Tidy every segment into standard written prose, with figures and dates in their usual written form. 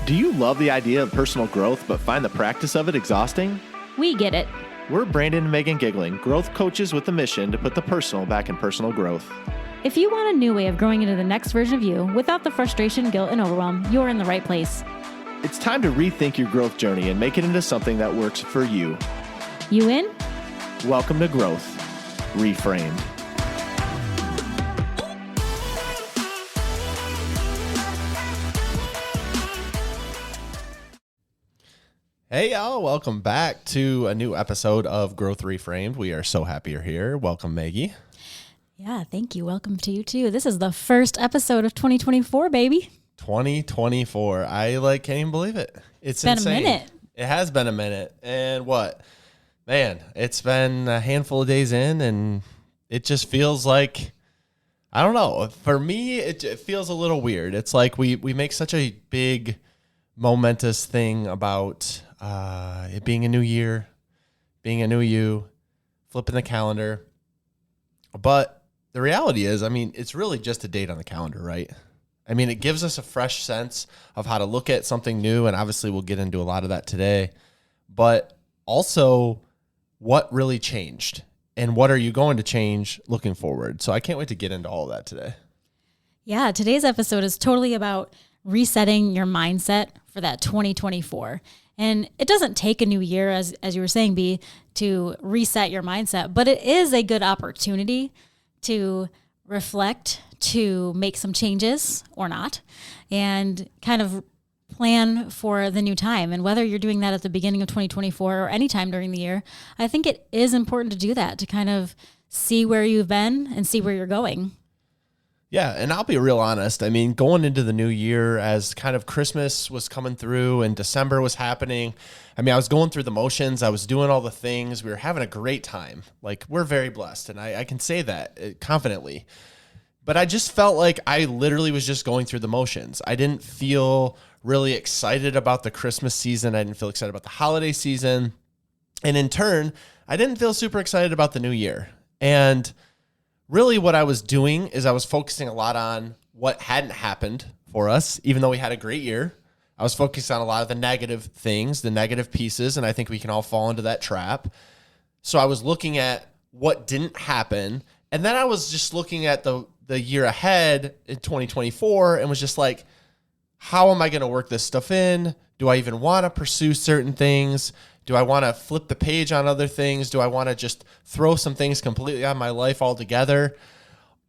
Do you love the idea of personal growth but find the practice of it exhausting? We get it. We're Brandon and Meghan Giggling, growth coaches with a mission to put the personal back in personal growth. If you want a new way of growing into the next version of you without the frustration, guilt, and overwhelm, you're in the right place. It's time to rethink your growth journey and make it into something that works for you. You in? Welcome to Growth Reframed. Hey y'all, welcome back to a new episode of Growth Reframed. We are so happy you're here. Welcome, Maggie. Yeah, thank you. Welcome to you too. This is the first episode of 2024, baby. 2024. I can't even believe it. It's been insane. a minute. It has been a minute. And man, it's been a handful of days in and it just feels like, I don't know. For me, it feels a little weird. It's like we make such a big momentous thing about it being a new year, being a new you, flipping the calendar. But the reality is, it's really just a date on the calendar, right? It gives us a fresh sense of how to look at something new, and obviously we'll get into a lot of that today. But also, what really changed, and what are you going to change looking forward? So I can't wait to get into all of that today. Yeah, today's episode is totally about resetting your mindset for that 2024. And it doesn't take a new year, as you were saying, B, to reset your mindset, but it is a good opportunity to reflect, to make some changes or not, and kind of plan for the new time. And whether you're doing that at the beginning of 2024 or any time during the year, I think it is important to do that, to kind of see where you've been and see where you're going. Yeah, and I'll be real honest. Going into the new year, as kind of Christmas was coming through and December was happening, I was going through the motions. I was doing all the things. We were having a great time. We're very blessed, and I can say that confidently. But I just felt like I literally was just going through the motions. I didn't feel really excited about the Christmas season. I didn't feel excited about the holiday season. And in turn, I didn't feel super excited about the new year. And really what I was doing is I was focusing a lot on what hadn't happened for us, even though we had a great year. I was focused on a lot of the negative things, the negative pieces, and I think we can all fall into that trap. So I was looking at what didn't happen, and then I was just looking at the year ahead in 2024 and was just like, how am I going to work this stuff in? Do I even want to pursue certain things? Do I want to flip the page on other things? Do I want to just throw some things completely out of my life altogether?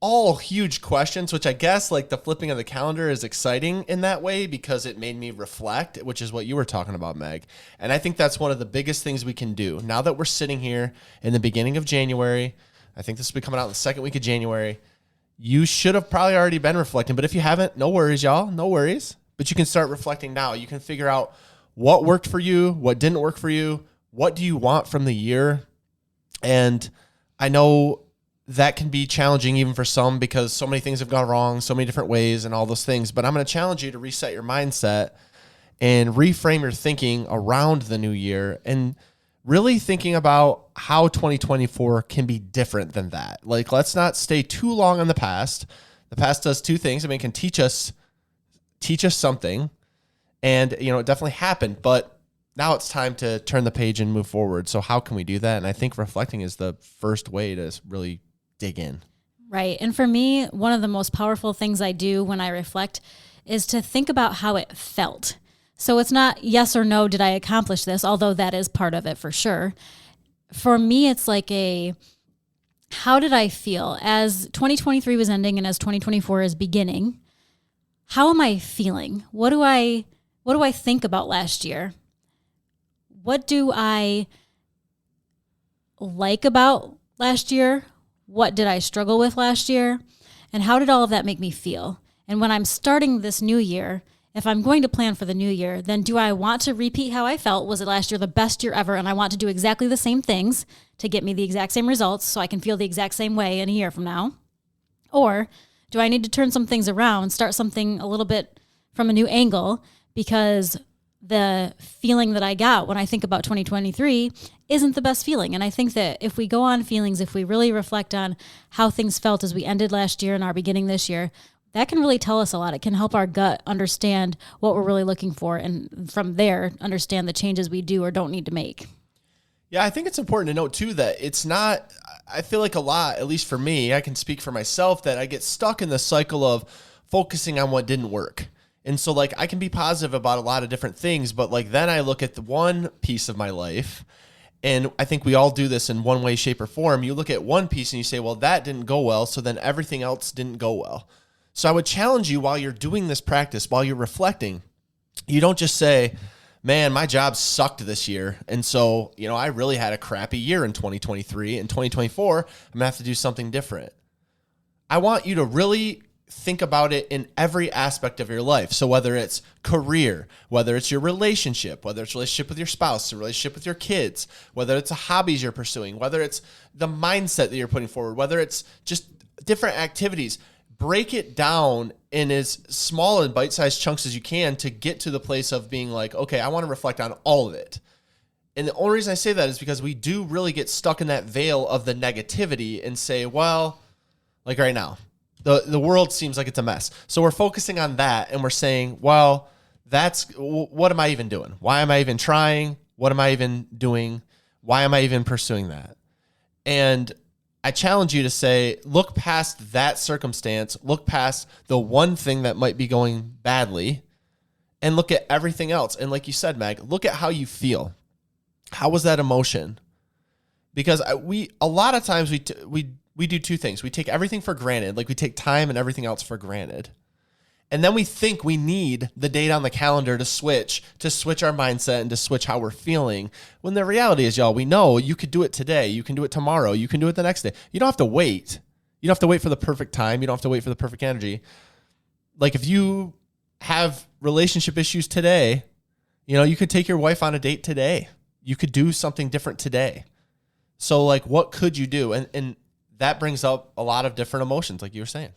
All huge questions, which I guess the flipping of the calendar is exciting in that way because it made me reflect, which is what you were talking about, Meg. And I think that's one of the biggest things we can do. Now that we're sitting here in the beginning of January, I think this will be coming out in the second week of January, you should have probably already been reflecting. But if you haven't, no worries, y'all. No worries. But you can start reflecting now. You can figure out what worked for you, what didn't work for you, what do you want from the year? And I know that can be challenging even for some because so many things have gone wrong, so many different ways and all those things. But I'm going to challenge you to reset your mindset and reframe your thinking around the new year and really thinking about how 2024 can be different than that. Let's not stay too long on the past. The past does two things. It can teach us something. And, it definitely happened, but now it's time to turn the page and move forward. So how can we do that? And I think reflecting is the first way to really dig in. Right. And for me, one of the most powerful things I do when I reflect is to think about how it felt. So it's not yes or no, did I accomplish this? Although that is part of it for sure. For me, it's how did I feel as 2023 was ending and as 2024 is beginning? How am I feeling? What do I think about last year? What do I like about last year? What did I struggle with last year? And how did all of that make me feel? And when I'm starting this new year, if I'm going to plan for the new year, then do I want to repeat how I felt? Was it last year the best year ever? And I want to do exactly the same things to get me the exact same results so I can feel the exact same way in a year from now? Or do I need to turn some things around, start something a little bit from a new angle because the feeling that I got when I think about 2023 isn't the best feeling. And I think that if we go on feelings, if we really reflect on how things felt as we ended last year and are beginning this year, that can really tell us a lot. It can help our gut understand what we're really looking for, and from there, understand the changes we do or don't need to make. Yeah, I think it's important to note too that it's not, I feel like a lot, at least for me, I can speak for myself, that I get stuck in the cycle of focusing on what didn't work. And so like I can be positive about a lot of different things, but like then I look at the one piece of my life, and I think we all do this in one way, shape, or form. You look at one piece and you say, well, that didn't go well, so then everything else didn't go well. So I would challenge you while you're doing this practice, while you're reflecting, you don't just say, man, my job sucked this year. And so, I really had a crappy year in 2023. In 2024, I'm going to have to do something different. I want you to really think about it in every aspect of your life. So whether it's career, whether it's your relationship, whether it's relationship with your spouse, a relationship with your kids, whether it's a hobbies you're pursuing, whether it's the mindset that you're putting forward, whether it's just different activities, break it down in as small and bite-sized chunks as you can to get to the place of being like, okay, I want to reflect on all of it. And the only reason I say that is because we do really get stuck in that veil of the negativity and say, well, like right now, the world seems like it's a mess. So we're focusing on that and we're saying, well, what am I even doing? Why am I even trying? What am I even doing? Why am I even pursuing that? And I challenge you to say, look past that circumstance, look past the one thing that might be going badly, and look at everything else. And like you said, Meg, look at how you feel. How was that emotion? Because a lot of times we do two things. We take everything for granted, like we take time and everything else for granted. And then we think we need the date on the calendar to switch our mindset and to switch how we're feeling. When the reality is, y'all, we know you could do it today. You can do it tomorrow. You can do it the next day. You don't have to wait. You don't have to wait for the perfect time. You don't have to wait for the perfect energy. Like if you have relationship issues today, you could take your wife on a date today. You could do something different today. So like, what could you do? And that brings up a lot of different emotions, like you were saying.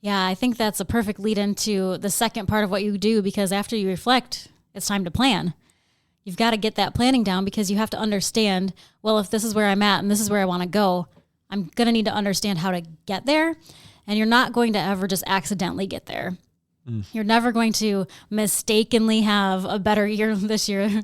Yeah, I think that's a perfect lead into the second part of what you do, because after you reflect, it's time to plan. You've got to get that planning down, because you have to understand, well, if this is where I'm at and this is where I want to go, I'm going to need to understand how to get there. And you're not going to ever just accidentally get there. You're never going to mistakenly have a better year this year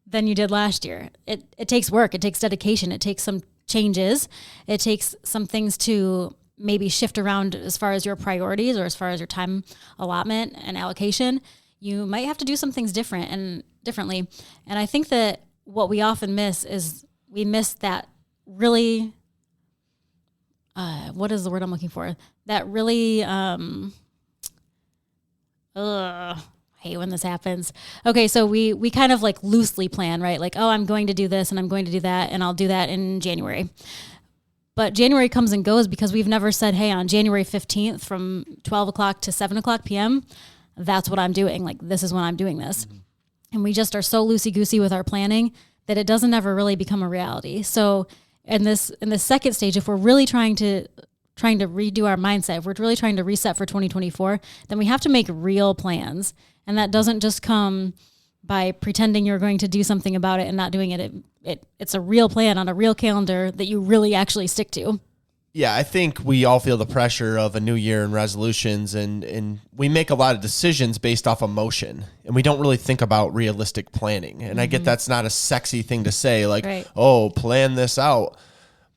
than you did last year. It takes work. It takes dedication. It takes some changes. It takes some things to maybe shift around as far as your priorities or as far as your time allotment and allocation. You might have to do some things differently. And I think that what we often miss is we miss that really, what is the word I'm looking for? That really, I hate when this happens. Okay, so we kind of like loosely plan, right? Like, oh, I'm going to do this and I'm going to do that, and I'll do that in January. But January comes and goes because we've never said, hey, on January 15th from 12 o'clock to 7 o'clock p.m., that's what I'm doing. Like, this is when I'm doing this. Mm-hmm. And we just are so loosey-goosey with our planning that it doesn't ever really become a reality. So in this second stage, if we're really trying to redo our mindset, if we're really trying to reset for 2024, then we have to make real plans. And that doesn't just come by pretending you're going to do something about it and not doing it. It's a real plan on a real calendar that you really actually stick to. Yeah, I think we all feel the pressure of a new year and resolutions, and we make a lot of decisions based off emotion, and we don't really think about realistic planning. And I get that's not a sexy thing to say, like, right, oh, plan this out.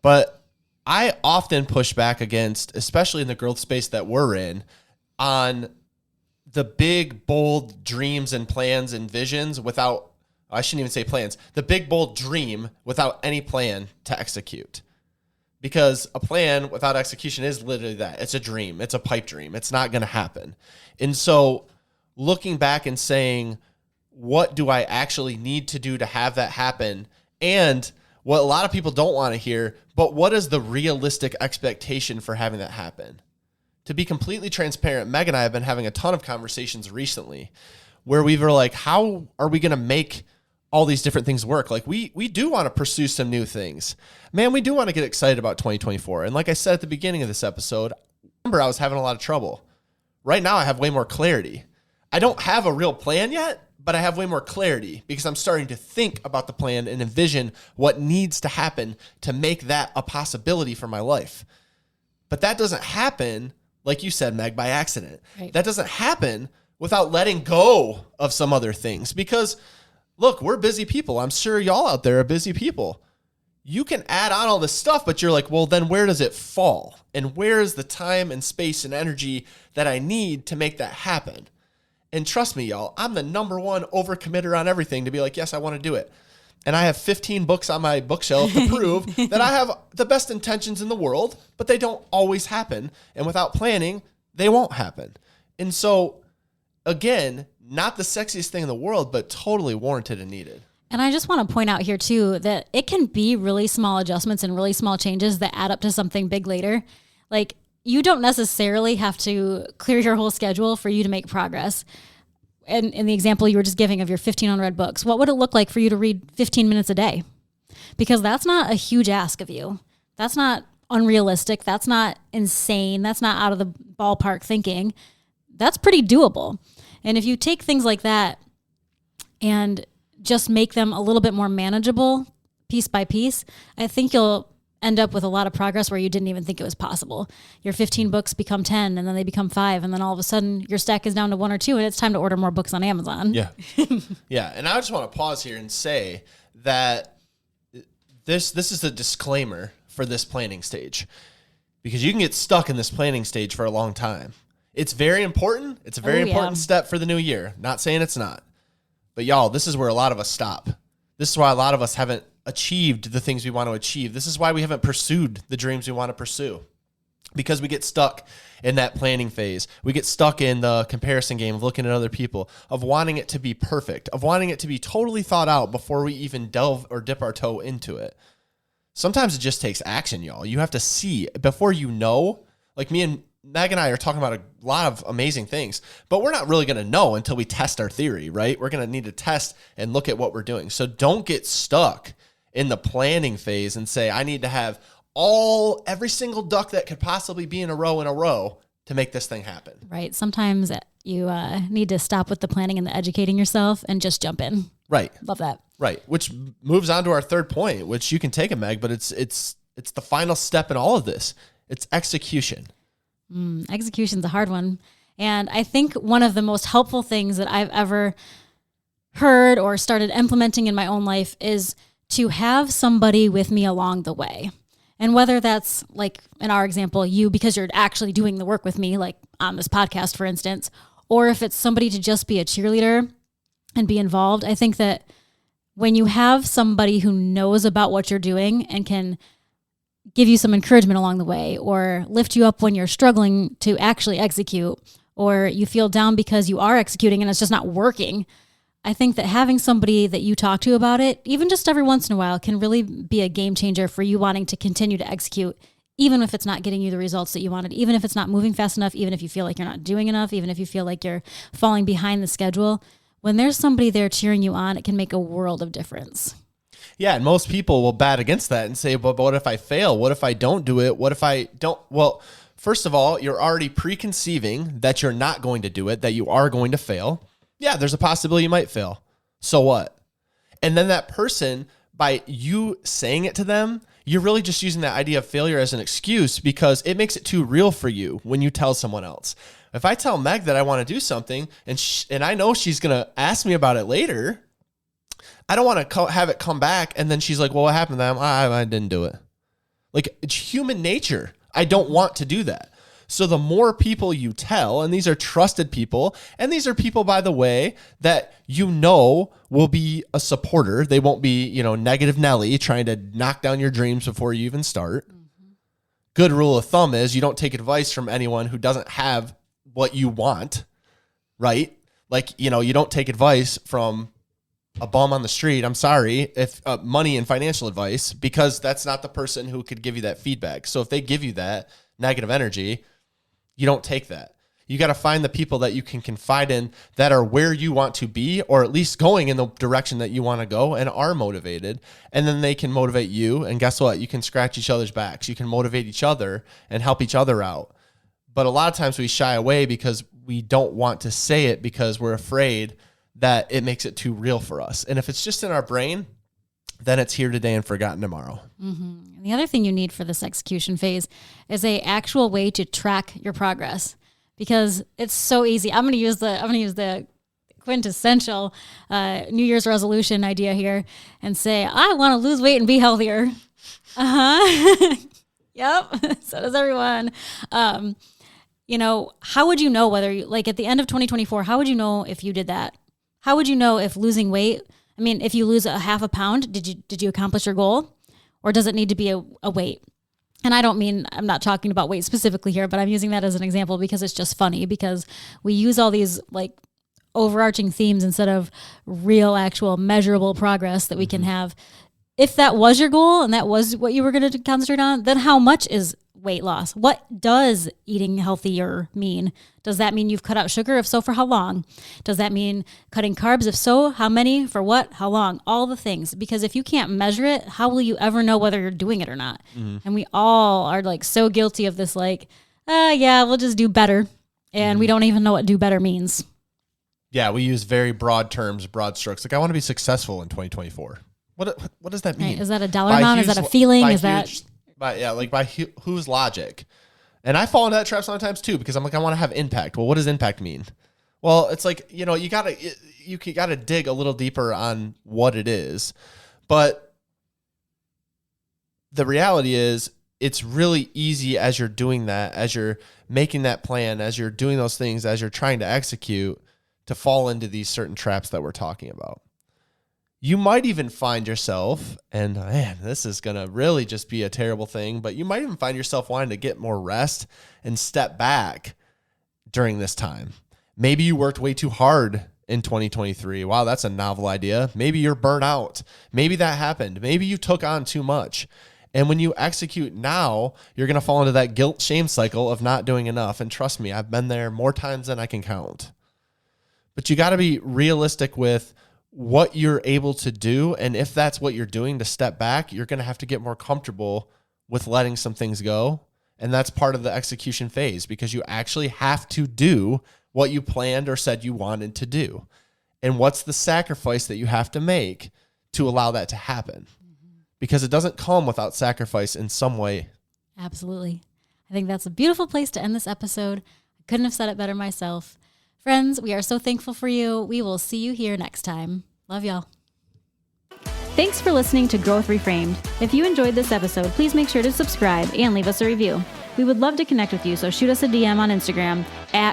But I often push back against, especially in the growth space that we're in, on the big, bold dreams and plans and visions without, I shouldn't even say plans, the big, bold dream without any plan to execute. Because a plan without execution is literally that. It's a dream. It's a pipe dream. It's not going to happen. And so looking back and saying, what do I actually need to do to have that happen? And what a lot of people don't want to hear, but what is the realistic expectation for having that happen? To be completely transparent, Meg and I have been having a ton of conversations recently where we were like, how are we going to make all these different things work? Like we do want to pursue some new things. Man, we do want to get excited about 2024. And like I said at the beginning of this episode, I remember I was having a lot of trouble. Right now I have way more clarity. I don't have a real plan yet, but I have way more clarity because I'm starting to think about the plan and envision what needs to happen to make that a possibility for my life. But that doesn't happen like you said, Meg, by accident. Right. That doesn't happen without letting go of some other things. Because, look, we're busy people. I'm sure y'all out there are busy people. You can add on all this stuff, but you're like, well, then where does it fall? And where is the time and space and energy that I need to make that happen? And trust me, y'all, I'm the number one overcommitter on everything to be like, yes, I want to do it. And I have 15 books on my bookshelf to prove that I have the best intentions in the world, but they don't always happen. And without planning, they won't happen. And so, again, not the sexiest thing in the world, but totally warranted and needed. And I just want to point out here too that it can be really small adjustments and really small changes that add up to something big later. Like, you don't necessarily have to clear your whole schedule for you to make progress. And in the example you were just giving of your 15 unread books, what would it look like for you to read 15 minutes a day? Because that's not a huge ask of you. That's not unrealistic. That's not insane. That's not out of the ballpark thinking. That's pretty doable. And if you take things like that and just make them a little bit more manageable piece by piece, I think you'll end up with a lot of progress where you didn't even think it was possible. Your 15 books become 10 and then they become 5. And then all of a sudden your stack is down to 1 or 2 and it's time to order more books on Amazon. Yeah. Yeah. And I just want to pause here and say that this is a disclaimer for this planning stage, because you can get stuck in this planning stage for a long time. It's very important. It's a very important step for the new year. Not saying it's not. But y'all, this is where a lot of us stop. This is why a lot of us haven't achieved the things we want to achieve. This is why we haven't pursued the dreams we want to pursue, because we get stuck in that planning phase. We get stuck in the comparison game of looking at other people, of wanting it to be perfect, of wanting it to be totally thought out before we even delve or dip our toe into it. Sometimes it just takes action, y'all. You have to see before you know. Like me and Meg and I are talking about a lot of amazing things, but we're not really going to know until we test our theory, right? We're going to need to test and look at what we're doing. So don't get stuck in the planning phase and say, I need to have every single duck that could possibly be in a row to make this thing happen. Right. Sometimes you need to stop with the planning and the educating yourself and just jump in. Right. Love that. Right. Which moves on to our third point, which you can take it, Meg, but it's the final step in all of this. It's execution. Execution's a hard one. And I think one of the most helpful things that I've ever heard or started implementing in my own life is to have somebody with me along the way. And whether that's, like in our example, you, because you're actually doing the work with me, like on this podcast, for instance, or if it's somebody to just be a cheerleader and be involved. I think that when you have somebody who knows about what you're doing and can give you some encouragement along the way, or lift you up when you're struggling to actually execute, or you feel down because you are executing and it's just not working, I think that having somebody that you talk to about it, even just every once in a while, can really be a game changer for you wanting to continue to execute, even if it's not getting you the results that you wanted, even if it's not moving fast enough, even if you feel like you're not doing enough, even if you feel like you're falling behind the schedule. When there's somebody there cheering you on, it can make a world of difference. Yeah, and most people will bat against that and say, but what if I fail? What if I don't do it? What if I don't? Well, first of all, you're already preconceiving that you're not going to do it, that you are going to fail. Yeah, there's a possibility you might fail. So what? And then that person, by you saying it to them, you're really just using that idea of failure as an excuse, because it makes it too real for you when you tell someone else. If I tell Meg that I want to do something and I know she's going to ask me about it later, I don't want to have it come back and then she's like, well, what happened to them? I didn't do it. Like, it's human nature. I don't want to do that. So the more people you tell, and these are trusted people, and these are people, by the way, that you know will be a supporter. They won't be, negative Nelly trying to knock down your dreams before you even start. Mm-hmm. Good rule of thumb is you don't take advice from anyone who doesn't have what you want, right? Like, you don't take advice from a bum on the street. I'm sorry, if money and financial advice, because that's not the person who could give you that feedback. So if they give you that negative energy, you don't take that. You got to find the people that you can confide in that are where you want to be, or at least going in the direction that you want to go and are motivated. And then they can motivate you. And guess what? You can scratch each other's backs. You can motivate each other and help each other out. But a lot of times we shy away because we don't want to say it because we're afraid that it makes it too real for us. And if it's just in our brain, then it's here today and forgotten tomorrow. And the other thing you need for this execution phase is a actual way to track your progress, because it's so easy. I'm going to use the quintessential New Year's resolution idea here and say, I want to lose weight and be healthier. Yep. So does everyone. How would you know whether you, like at the end of 2024, how would you know if you did that? How would you know if losing weight, if you lose a half a pound, did you accomplish your goal? Or does it need to be a weight? And I'm not talking about weight specifically here, but I'm using that as an example because it's just funny, because we use all these like overarching themes instead of real, actual measurable progress that we can have. If that was your goal and that was what you were going to concentrate on, then how much is weight loss? What does eating healthier mean? Does that mean you've cut out sugar? If so, for how long? Does that mean cutting carbs? If so, how many? For what? How long? All the things. Because if you can't measure it, how will you ever know whether you're doing it or not? And we all are like so guilty of this, like, we'll just do better. And we don't even know what do better means. Yeah, we use very broad terms, broad strokes. Like, I want to be successful in 2024. What does that mean? Right. Is that a dollar amount? Is that a feeling? By whose logic? And I fall into that trap sometimes too, because I'm like, I want to have impact. Well, what does impact mean? Well, it's like, you gotta dig a little deeper on what it is. But the reality is, it's really easy as you're doing that, as you're making that plan, as you're doing those things, as you're trying to execute, to fall into these certain traps that we're talking about. You might even find yourself, and man, this is going to really just be a terrible thing, but you might even find yourself wanting to get more rest and step back during this time. Maybe you worked way too hard in 2023. Wow, that's a novel idea. Maybe you're burnt out. Maybe that happened. Maybe you took on too much. And when you execute now, you're going to fall into that guilt shame cycle of not doing enough. And trust me, I've been there more times than I can count. But you got to be realistic with what you're able to do. And if that's what you're doing, to step back, you're going to have to get more comfortable with letting some things go. And that's part of the execution phase, because you actually have to do what you planned or said you wanted to do. And what's the sacrifice that you have to make to allow that to happen? Because it doesn't come without sacrifice in some way. Absolutely. I think that's a beautiful place to end this episode. I couldn't have said it better myself. Friends, we are so thankful for you. We will see you here next time. Love y'all. Thanks for listening to Growth Reframed. If you enjoyed this episode, please make sure to subscribe and leave us a review. We would love to connect with you, so shoot us a DM on Instagram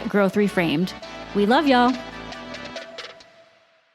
@Growth Reframed. We love y'all.